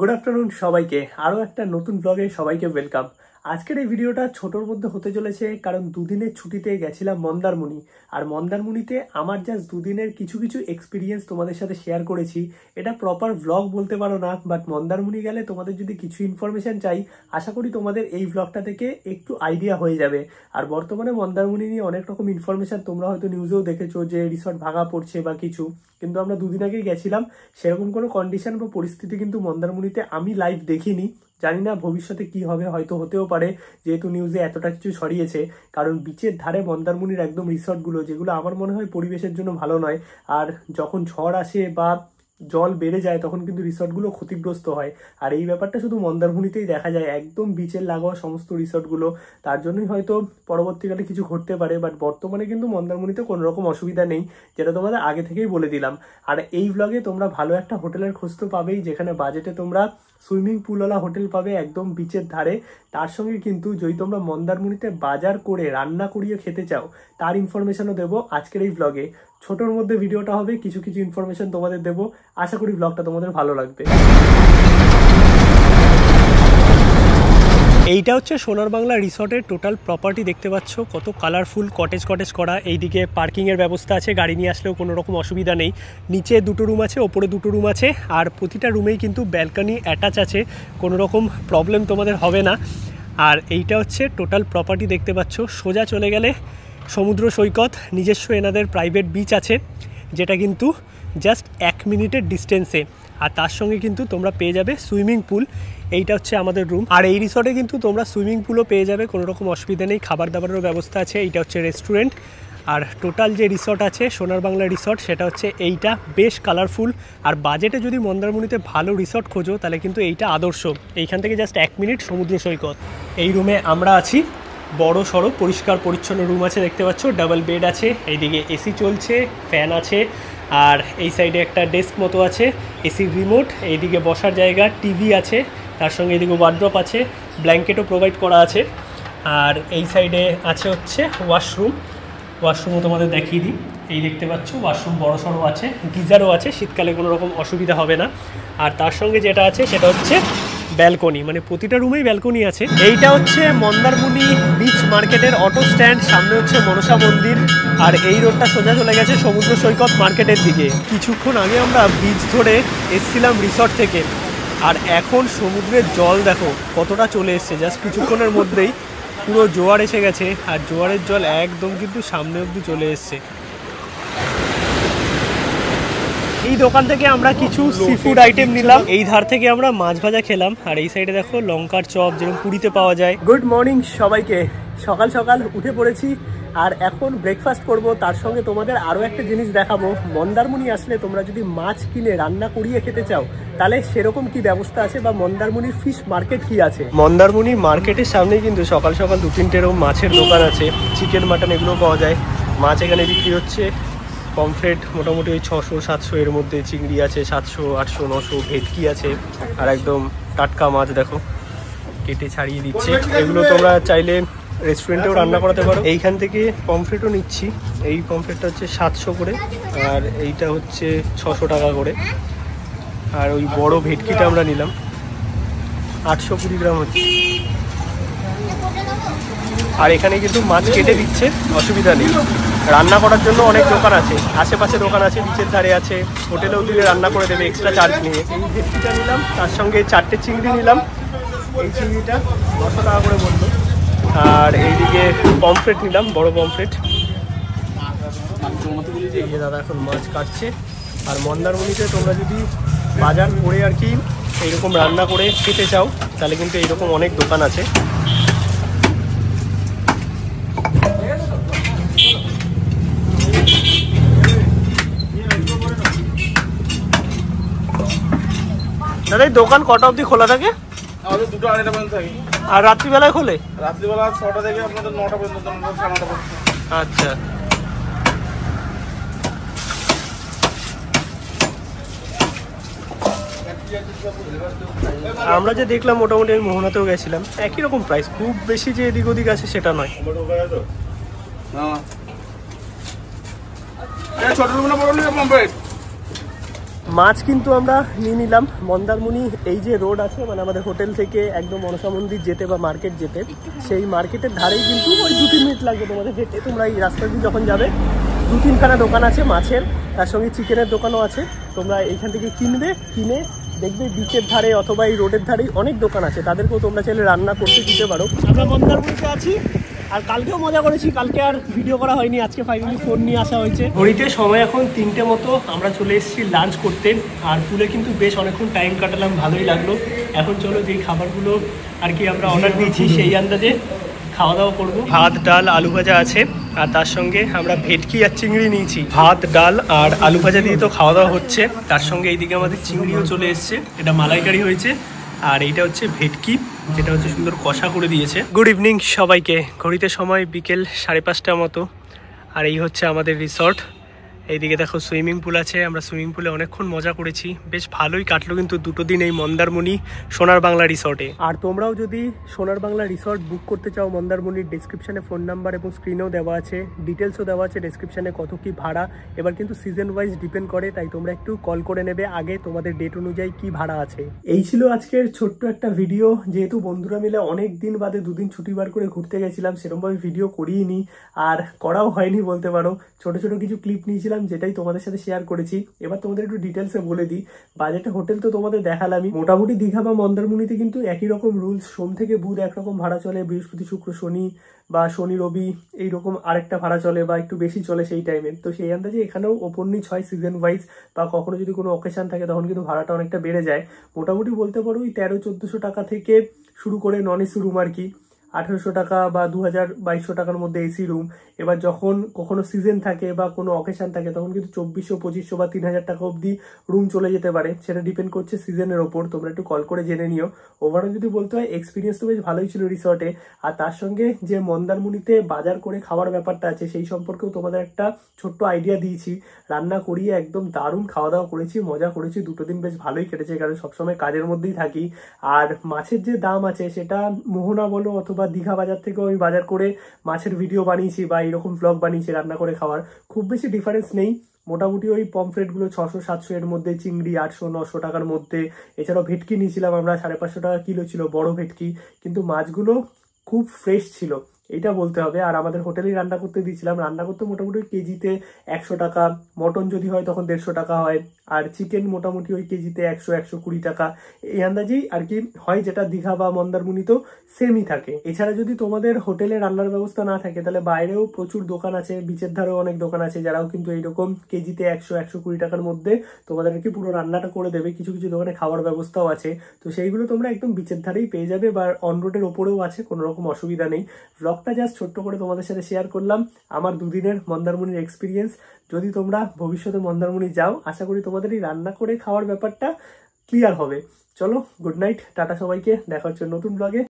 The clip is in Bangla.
গুড আফটারনুন সবাইকে, আরও একটা নতুন ব্লগে সবাইকে ওয়েলকাম। আজকের এই ভিডিওটা ছোটোর মধ্যে হতে চলেছে, কারণ দুদিনের ছুটিতে গেছিলাম মন্দারমণি। আর মন্দারমণিতে আমার জাস্ট দুদিনের কিছু এক্সপিরিয়েন্স তোমাদের সাথে শেয়ার করেছি। এটা প্রপার ব্লগ বলতে পারো না, বাট মন্দারমণি গেলে তোমাদের যদি কিছু ইনফরমেশন চাই, আশা করি তোমাদের এই ব্লগটা থেকে একটু আইডিয়া হয়ে যাবে। আর বর্তমানে মন্দারমণি নিয়ে অনেক রকম ইনফরমেশন তোমরা হয়তো নিউজেও দেখেছো যে রিসর্ট ভাঙা পড়ছে বা কিছু, কিন্তু আমরা দুদিন আগেই গেছিলাম, সেরকম কোনো কন্ডিশন বা পরিস্থিতি কিন্তু মন্দারমণিতে আমি লাইভ দেখিনি। জানি না ভবিষ্যতে কি হবে, হয়তো হতেও পারে, যেহেতু নিউজে এতটা কিছু ছড়িয়েছে। কারণ বিচের ধারে মন্দারমণির একদম রিসর্টগুলো, যেগুলো আমার মনে হয় পরিবেশের জন্য ভালো নয়, আর যখন ঝড় আসে বা জল বেড়ে যায় তখন কিন্তু রিসর্টগুলো ক্ষতিগ্রস্ত হয়। আর এই ব্যাপারটা শুধু মন্দারমণিতেই দেখা যায়, একদম বিচের লাগোয়া সমস্ত রিসর্টগুলো। তার জন্যই হয়তো পরবর্তীকালে কিছু ঘটতে পারে, বাট বর্তমানে কিন্তু মন্দারমণিতে কোনো রকম অসুবিধা নেই, যেটা তোমাদের আগে থেকেই বলে দিলাম। আর এই ব্লগে তোমরা ভালো একটা হোটেলের খোঁজ তো পাবেই, যেখানে বাজেটে তোমরা সুইমিং পুলওয়ালা হোটেল পাবে একদম বিচের ধারে। তার সঙ্গে কিন্তু যদি তোমরা মন্দারমণিতে বাজার করে রান্না করিয়ে খেতে চাও, তার ইনফরমেশনও দেবো আজকের এই ব্লগে। ছোটোর মধ্যে ভিডিওটা হবে, কিছু ইনফরমেশন তোমাদের দেবো। আশা করি ব্লগটা তোমাদের ভালো লাগবে। এইটা হচ্ছে সোনার বাংলা রিসর্টের টোটাল প্রপার্টি, দেখতে পাচ্ছ কত কালারফুল কটেজ করা। এইদিকে পার্কিংয়ের ব্যবস্থা আছে, গাড়ি নিয়ে আসলেও কোনো রকম অসুবিধা নেই। নিচে দুটো রুম আছে, ওপরে দুটো রুম আছে, আর প্রতিটা রুমেই কিন্তু ব্যালকনি অ্যাটাচ আছে, কোনো রকম প্রবলেম তোমাদের হবে না। আর এইটা হচ্ছে টোটাল প্রপার্টি, দেখতে পাচ্ছ। সোজা চলে গেলে সমুদ্র সৈকত, নিজস্ব এনাদের প্রাইভেট বিচ আছে, যেটা কিন্তু জাস্ট 1 মিনিটের ডিস্টেন্সে। আর তার সঙ্গে কিন্তু তোমরা পেয়ে যাবে সুইমিং পুল। এইটা হচ্ছে আমাদের রুম। আর এই রিসর্টে কিন্তু তোমরা সুইমিং পুলও পেয়ে যাবে, কোনো রকম অসুবিধা নেই। খাবার দাবারেরও ব্যবস্থা আছে। এইটা হচ্ছে রেস্টুরেন্ট। আর টোটাল যে রিসর্ট আছে সোনার বাংলা রিসর্ট, সেটা হচ্ছে এইটা, বেশ কালারফুল। আর বাজেটে যদি মন্দারমণিতে ভালো রিসর্ট খোঁজো, তাহলে কিন্তু এইটা আদর্শ। এইখান থেকে জাস্ট 1 মিনিট সমুদ্র সৈকত। এই রুমে আমরা আছি, বড় সড়ো পরিষ্কার পরিচ্ছন্ন রুম আছে, দেখতে পাচ্ছ। ডাবল বেড আছে, এইদিকে এসি চলছে, ফ্যান আছে, আর এই সাইডে একটা ডেস্ক মতো আছে, এসির রিমোট, এইদিকে বসার জায়গা, টিভি আছে, তার সঙ্গে এদিকে ওয়ার্ড্রপ আছে, ব্ল্যাঙ্কেটও প্রোভাইড করা আছে। আর এই সাইডে আছে হচ্ছে ওয়াশরুমও তোমাদের দেখিয়ে দিই। এই দেখতে পাচ্ছ ওয়াশরুম বড় সড়ো আছে, গিজারও আছে, শীতকালে কোনো রকম অসুবিধা হবে না। আর তার সঙ্গে যেটা আছে সেটা হচ্ছে ব্যালকনি, মানে প্রতিটা রুমেই ব্যালকনি আছে। এইটা হচ্ছে মন্দারমণি বিচ মার্কেটের অটো স্ট্যান্ড, সামনে হচ্ছে মনসা মন্দির। আর এই রোডটা সোজা চলে গেছে সমুদ্র সৈকত মার্কেটের দিকে। কিছুক্ষণ আগে আমরা বিচ ধরে এসছিলাম রিসর্ট থেকে, আর এখন সমুদ্রের জল দেখো কতটা চলে এসছে। জাস্ট কিছুক্ষণের মধ্যেই পুরো জোয়ার এসে গেছে, আর জোয়ারের জল একদম কিন্তু সামনে অবধি চলে এসছে। এই দোকান থেকে আমরা কিছু সি ফুড আইটেম নিলাম, এই ধার থেকে আমরা মাছ ভাজা খেলাম, আর এই সাইডে দেখো লঙ্কার চপ, যেরকম পুরীতে পাওয়া যায়। গুড মর্নিং সবাইকে, সকাল সকাল উঠে পড়েছি, আর এখন ব্রেকফাস্ট করব। তার সঙ্গে তোমাদের আরও একটা জিনিস দেখাবো। মন্দারমণি আসলে তোমরা যদি মাছ কিনে রান্না করিয়ে খেতে চাও, তাহলে সেরকম কি ব্যবস্থা আছে, বা মন্দারমণির ফিশ মার্কেট কি আছে। মন্দারমণি মার্কেটের সামনেই কিন্তু সকাল সকাল 2-3টে এরকম মাছের দোকান আছে, চিকেন মাটন এগুলো পাওয়া যায়। মাছ এখানে বিক্রি হচ্ছে, পমফ্রেট মোটামুটি ওই 600-700 এর মধ্যে, চিংড়ি আছে 700, 800, 900, ভেটকি আছে, আর একদম টাটকা মাছ দেখো কেটে ছাড়িয়ে দিচ্ছে। এগুলো তোমরা চাইলে রেস্টুরেন্টেও রান্না করাতে পারো। এইখান থেকে পমফ্রেটও নিচ্ছি, এই পমফ্রেটটা হচ্ছে 700 করে, আর এইটা হচ্ছে 600 টাকা করে। আর ওই বড় ভেটকিটা আমরা নিলাম, 820 গ্রাম হচ্ছে। আর এখানে কিন্তু মাছ কেটে দিচ্ছে, অসুবিধা নেই। রান্না করার জন্য অনেক দোকান আছে, আশেপাশে দোকান আছে, বিচের ধারে আছে, হোটেলেও দিলে রান্না করে দেবে এক্সট্রা চার্জ নিয়ে। এই ভেটকিটা নিলাম, তার সঙ্গে 4টে চিংড়ি নিলাম। এই চিংড়িটা 900 টাকা করে বললো। আর এইদিকে পমফ্রেট নিলাম, বড় পমফ্রেট। এই দাদা এখন মাছ কাটছে। আর মন্দারমণিতে তোমরা যদি বাজার করে আর কি এইরকম রান্না করে খেতে চাও, তাহলে কিন্তু এইরকম অনেক দোকান আছে। দাদা এই দোকান কটা অবধি খোলা থাকে? আমাদের 2-2:30 পর্যন্ত থাকে। আর রাত্রিবেলায় খোলে? রাত্রিবেলা 6টা থেকে আপনাদের 9টা পর্যন্ত, 9টা পর্যন্ত। আচ্ছা, আমরা যে দেখলাম মোটামুটি, আমি মোহনাতেও গেছিলাম, একই রকম প্রাইস, খুব বেশি যে এদিক ওদিক আছে সেটা নয়। ছোট রুম না বড় রুম? মাছ কিন্তু আমরা নিয়ে নিলাম। মন্দারমণি এই যে রোড আছে মানে আমাদের হোটেল থেকে একদম মনসা মন্দির যেতে বা মার্কেট যেতে, সেই মার্কেটের ধারেই কিন্তু ওই 2-3 মিনিট লাগবে তোমাদের হেঁটে। তোমরা এই রাস্তা দিয়ে যখন যাবে 2-3খানা দোকান আছে মাছের, তার সঙ্গে চিকেনের দোকানও আছে। তোমরা এইখান থেকে কিনে দেখবে বিচের ধারে অথবা এই রোডের ধারেই অনেক দোকান আছে, তাদেরকেও তোমরা চাইলে রান্না করতে দিতে পারো। আমরা মন্দারমণিতে আছি আর কালকেও মজা করেছি, কালকে আর ভিডিও করা হয়নি, আজকে ফাইনালি ফোন নিয়ে আসা হয়েছে। ঘড়িতে সময় এখন 3টে মতো, আমরা চলে এসেছি লাঞ্চ করতে। আর পুলে কিন্তু বেশ অনেকক্ষণ টাইম কাটালাম, ভালোই লাগলো। এখন চলো যেই খাবারগুলো আর কি আমরা অর্ডার দিয়েছি সেই আন্দাজে খাওয়া দাওয়া করবো। ভাত ডাল আলু ভাজা আছে আর তার সঙ্গে আমরা ভেটকি আর চিংড়ি নিয়েছি। ভাত ডাল আর আলু ভাজা দিয়ে তো খাওয়া দাওয়া হচ্ছে, তার সঙ্গে এইদিকে আমাদের চিংড়িও চলে এসছে, এটা মালাইকারি হয়েছে। আর এইটা হচ্ছে ভেটকি, যেটা হচ্ছে সুন্দর কষা করে দিয়েছে। গুড ইভিনিং সবাইকে। ঘড়িতে সময় বিকেল 5:30 মতো। আর এই হচ্ছে আমাদের রিসর্ট। এইদিকে দেখো সুইমিং পুল আছে, আমরা সুইমিং পুলে অনেকক্ষণ মজা করেছি, বেশ ভালোই কাটলো কিন্তু 2 দিন এই মন্দারমণি সোনার বাংলা রিসর্টে। আর তোমরাও যদি সোনার বাংলা রিসর্ট বুক করতে চাও, মন্দারমণির ডেসক্রিপশানে ফোন নাম্বার এবং স্ক্রিনেও দেওয়া আছে, ডিটেলসও দেওয়া আছে ডেসক্রিপশানে কত কি ভাড়া। এবার কিন্তু সিজন ওয়াইজ ডিপেন্ড করে, তাই তোমরা একটু কল করে নেবে আগে তোমাদের ডেট অনুযায়ী কি ভাড়া আছে। এই ছিল আজকের ছোট্ট একটা ভিডিও। যেহেতু বন্ধুরা মিলে অনেক দিন বাদে 2 দিন ছুটি বার করে ঘুরতে গেছিলাম, সেরকমভাবে ভিডিও করিনি আর করাও হয়নি বলতে পারো। ছোট ছোট কিছু ক্লিপ নিয়েছিলাম যেটাই তোমাদের সাথে শেয়ার করেছি। এবার তোমাদের একটু ডিটেলসে বলে দিই। বাজেটে হোটেল তো তোমাদের দেখালামই। মোটামুটি দীঘা বা মন্দারমণিতে কিন্তু একই রকম রুলস, সোম থেকে বুধ একরকম ভাড়া চলে, বৃহস্পতি শুক্র শনি বা শনি রবি এইরকম আরেকটা ভাড়া চলে বা একটু বেশি চলে সেই টাইমে। তো সেই আন্দাজে এখানেও ওপর নিচ হয় সিজন ওয়াইজ, বা কখনো যদি কোনো অকেশন থাকে তখন কিন্তু ভাড়াটা অনেকটা বেড়ে যায়। মোটামুটি বলতে পারো ওই 1300-1400 টাকা থেকে শুরু করে নন এসি রুম আর কি 1800 টাকা বা 2000-2200 টাকার মধ্যে এসি রুম। এবার যখন কখনো সিজন থাকে বা কোনো অকেশন থাকে তখন কিন্তু 2400-2500 বা 3000 টাকা অবধি রুম চলে যেতে পারে, সেটা ডিপেন্ড করছে সিজনের ওপর। তোমরা একটু কল করে জেনে নিও। ওভারঅল যদি বলতে হয় এক্সপিরিয়েন্স তো বেশ ভালোই ছিল রিসর্টে। আর তার সঙ্গে যে মন্দারমণিতে বাজার করে খাওয়ার ব্যাপারটা আছে সেই সম্পর্কেও তোমাদের একটা ছোট্ট আইডিয়া দিয়েছি। রান্না করিয়ে একদম দারুণ খাওয়া দাওয়া করেছি, মজা করেছি। 2 দিন বেশ ভালোই কেটেছে, কারণ সবসময় কাজের মধ্যেই থাকি। আর মাছের যে দাম আছে সেটা মোহনা বলো অথবা দীঘা বাজার থেকেও আমি বাজার করে মাছের ভিডিও বানিয়েছি বা এইরকম ব্লগ বানিয়েছি রান্না করে খাওয়ার, খুব বেশি ডিফারেন্স নেই। মোটামুটি ওই পমফ্রেটগুলো 600-700 এর মধ্যে, চিংড়ি 800-900 টাকার মধ্যে। এছাড়াও ভেটকি নিয়েছিলাম আমরা, 550 টাকা কিলো ছিল বড় ভেটকি, কিন্তু মাছগুলো খুব ফ্রেশ ছিল, এটা বলতে হবে। আর আমাদের হোটেলেই রান্না করতে দিয়েছিলাম, রান্না করতে মোটামুটি কেজিতে 100 টাকা, মটন যদি হয় তখন 150 টাকা হয়, আর চিকেন মোটামুটি ওই কেজিতে 100-120 টাকা এই আন্দাজেই আর কি হয়, যেটা দীঘা বা মন্দারমণিতেও সেমই থাকে। এছাড়া যদি তোমাদের হোটেলে রান্নার ব্যবস্থা না থাকে তাহলে বাইরেও প্রচুর দোকান আছে, বিচের ধারেও অনেক দোকান আছে যারাও কিন্তু এইরকম কেজিতে 100-120 টাকার মধ্যে তোমাদের আর কি পুরো রান্নাটা করে দেবে। কিছু কিছু দোকানে খাওয়ার ব্যবস্থাও আছে, তো সেইগুলো তোমরা একদম বিচের ধারেই পেয়ে যাবে বা অন রোডের ওপরেও আছে, কোনো রকম অসুবিধা নেই। ব্লগটা জাস্ট ছোট্ট করে তোমাদের সাথে শেয়ার করলাম আমার 2 দিনের মন্দারমণির এক্সপিরিয়েন্স। যদি তোমরা ভবিষ্যতে মন্দারমণি যাও আশা করি তোমাদের এই রান্না করে খাওয়ার ব্যাপারটা ক্লিয়ার হবে। চলো, গুড নাইট, টাটা সবাইকে, দেখা হচ্ছে নতুন ব্লগে।